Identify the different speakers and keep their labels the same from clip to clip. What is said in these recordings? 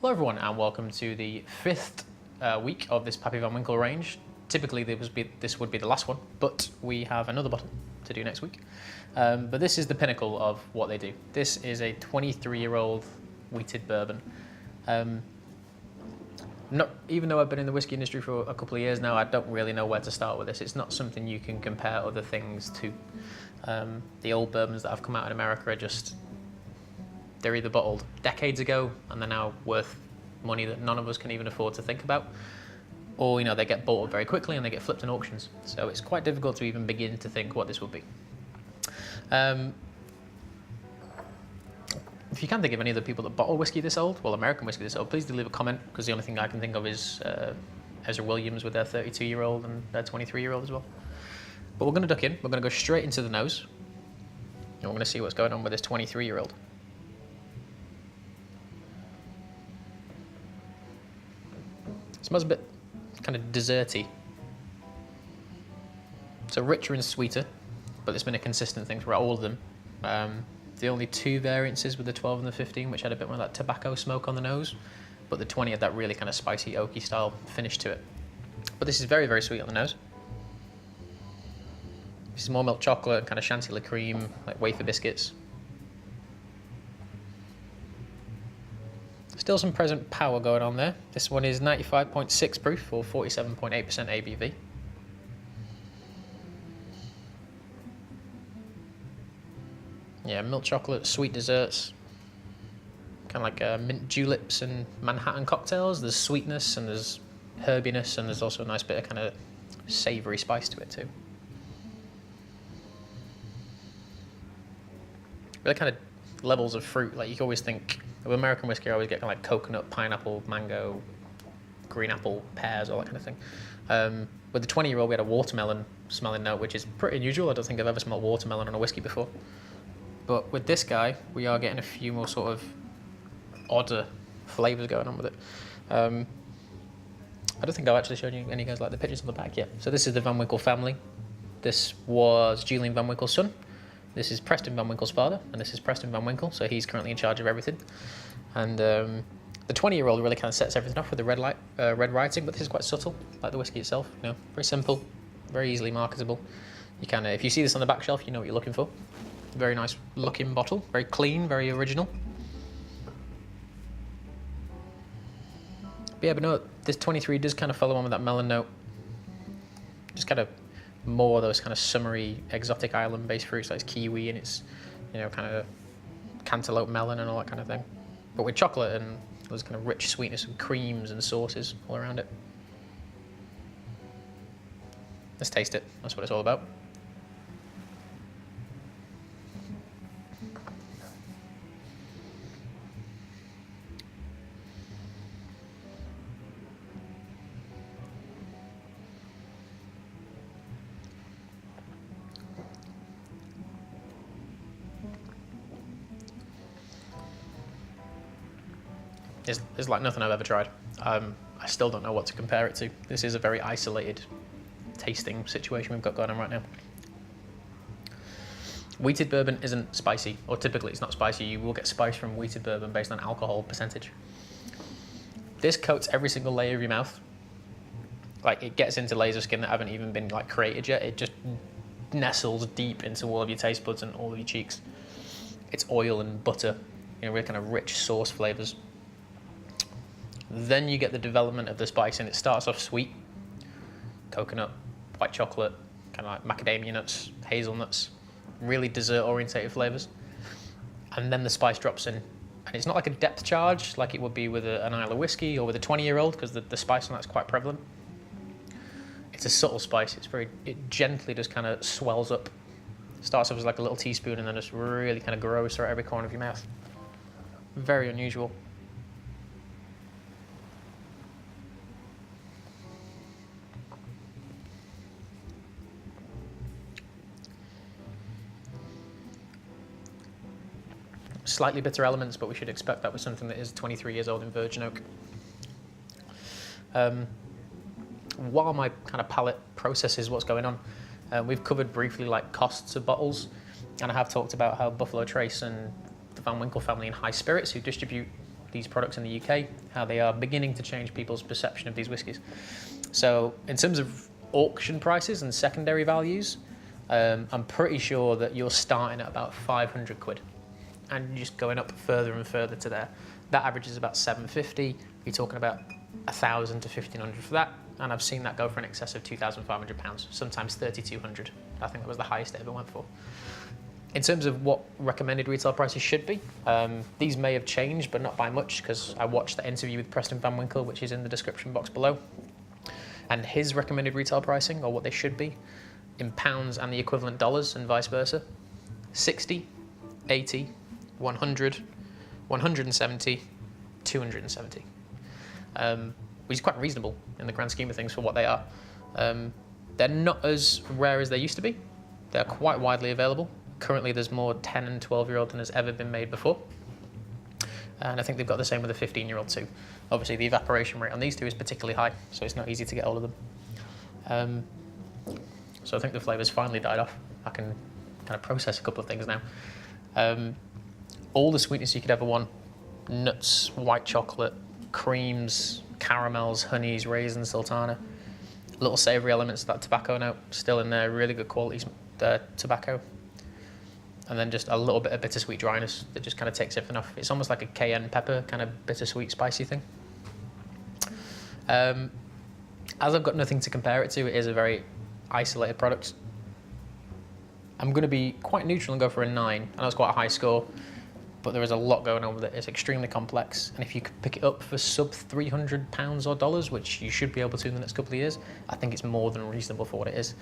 Speaker 1: Hello everyone and welcome to the fifth week of this Pappy Van Winkle range. Typically this would be the last one, but we have another bottle to do next week. But this is the pinnacle of what they do. This is a 23-year-old wheated bourbon. Even though I've been in the whiskey industry for a couple of years now, I don't really know where to start with this. It's not something you can compare other things to. The old bourbons that have come out in America are just, they're either bottled decades ago and they're now worth money that none of us can even afford to think about, or they get bought very quickly and they get flipped in auctions. So it's quite difficult to even begin to think what this would be. If you can think of any of the people that bottle whiskey this old, well, American whiskey this old, please do leave a comment, because the only thing I can think of is Ezra Williams with their 32-year-old and their 23-year-old as well. But we're going to duck in. We're going to go straight into the nose, and we're going to see what's going on with this 23-year-old. It smells a bit kind of desserty. So richer and sweeter, but it's been a consistent thing throughout all of them. The only two variances were the 12 and the 15, which had a bit more of that tobacco smoke on the nose, but the 20 had that really kind of spicy, oaky style finish to it. But this is very, very sweet on the nose. This is more milk chocolate, kind of chantilly cream, like wafer biscuits. Still some present power going on there. This one is 95.6 proof or 47.8% ABV. Yeah, milk chocolate, sweet desserts, kind of like mint juleps and Manhattan cocktails. There's sweetness and there's herbiness, and there's also a nice bit of kind of savoury spice to it too. Really kind of levels of fruit. Like you can always think of American whiskey, I always get kind of like coconut, pineapple, mango, green apple, pears, all that kind of thing. With the 20-year-old, we had a watermelon smelling note, which is pretty unusual. I don't think I've ever smelled watermelon on a whiskey before. But with this guy, we are getting a few more sort of odder flavours going on with it. I don't think I've actually shown you any guys like the pictures on the back yet. So this is the Van Winkle family. This was Julian Van Winkle's son. This is Preston Van Winkle's father, and this is Preston Van Winkle, so he's currently in charge of everything. And the 20-year-old really kind of sets everything off with the red writing, but this is quite subtle, like the whiskey itself. Very simple, very easily marketable. You kind of, if you see this on the back shelf, you know what you're looking for. Very nice looking bottle, very clean, very original. But yeah, but no, this 23 does kind of follow on with that melon note. Just kind of more of those kind of summery, exotic island-based fruits, like it's kiwi and it's, kind of cantaloupe melon and all that kind of thing. But with chocolate and those kind of rich sweetness and creams and sauces all around it. Let's taste it. That's what it's all about. It's like nothing I've ever tried. I still don't know what to compare it to. This is a very isolated tasting situation we've got going on right now. Wheated bourbon isn't spicy, or typically it's not spicy. You will get spice from wheated bourbon based on alcohol percentage. This coats every single layer of your mouth. Like it gets into layers of skin that haven't even been like created yet. It just nestles deep into all of your taste buds and all of your cheeks. It's oil and butter, really kind of rich sauce flavors. Then you get the development of the spice, and it starts off sweet, coconut, white chocolate, kind of like macadamia nuts, hazelnuts, really dessert-orientated flavors. And then the spice drops in, and it's not like a depth charge like it would be with an Islay whiskey or with a 20-year-old, because the spice on that's quite prevalent. It's a subtle spice. It gently just kind of swells up. Starts off as like a little teaspoon, and then just really kind of grows throughout every corner of your mouth. Very unusual. Slightly bitter elements, but we should expect that with something that is 23 years old in virgin oak. While my kind of palate processes what's going on, we've covered briefly like costs of bottles, and I have talked about how Buffalo Trace and the Van Winkle family in High Spirits, who distribute these products in the UK, how they are beginning to change people's perception of these whiskies. So in terms of auction prices and secondary values, I'm pretty sure that you're starting at about 500 quid and just going up further and further to there. That average is about 750. You're talking about 1,000 to 1,500 for that. And I've seen that go for in excess of £2,500, sometimes 3,200. I think that was the highest it ever went for. In terms of what recommended retail prices should be, these may have changed, but not by much, because I watched the interview with Pappy Van Winkle, which is in the description box below. And his recommended retail pricing, or what they should be, in pounds and the equivalent dollars and vice versa, 60, 80, 100, 170, 270. Which is quite reasonable in the grand scheme of things for what they are. They're not as rare as they used to be. They're quite widely available. Currently there's more 10 and 12-year-old than has ever been made before. And I think they've got the same with a 15-year-old too. Obviously the evaporation rate on these two is particularly high, so it's not easy to get hold of them. So I think the flavour's finally died off. I can kind of process a couple of things now. All the sweetness you could ever want, nuts, white chocolate, creams, caramels, honeys, raisins, sultana. Little savoury elements of that tobacco note still in there, really good quality tobacco. And then just a little bit of bittersweet dryness that just kind of takes everything off. It's almost like a cayenne pepper, kind of bittersweet, spicy thing. As I've got nothing to compare it to, it is a very isolated product. I'm going to be quite neutral and go for a 9. I know it's quite a high score, but there is a lot going on with it. It's extremely complex, and if you could pick it up for sub £300 or dollars, which you should be able to in the next couple of years, I think it's more than reasonable for what it is.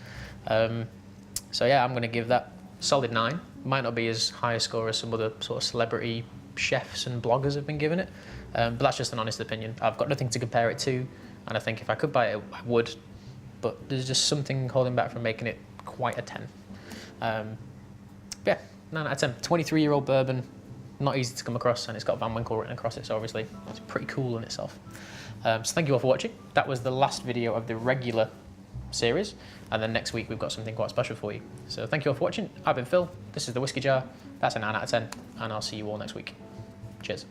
Speaker 1: So yeah, I'm going to give that solid 9. Might not be as high a score as some other sort of celebrity chefs and bloggers have been giving it, but that's just an honest opinion. I've got nothing to compare it to, and I think if I could buy it, I would, but there's just something holding back from making it quite a 10. Yeah, 9 out of 10. 23-year-old bourbon, not easy to come across, and it's got Van Winkle written across it, so obviously it's pretty cool in itself. So thank you all for watching. That was the last video of the regular series, and then next week we've got something quite special for you. So thank you all for watching. I've been Phil, this is the Whiskey Jar, that's a 9 out of 10, and I'll see you all next week. Cheers.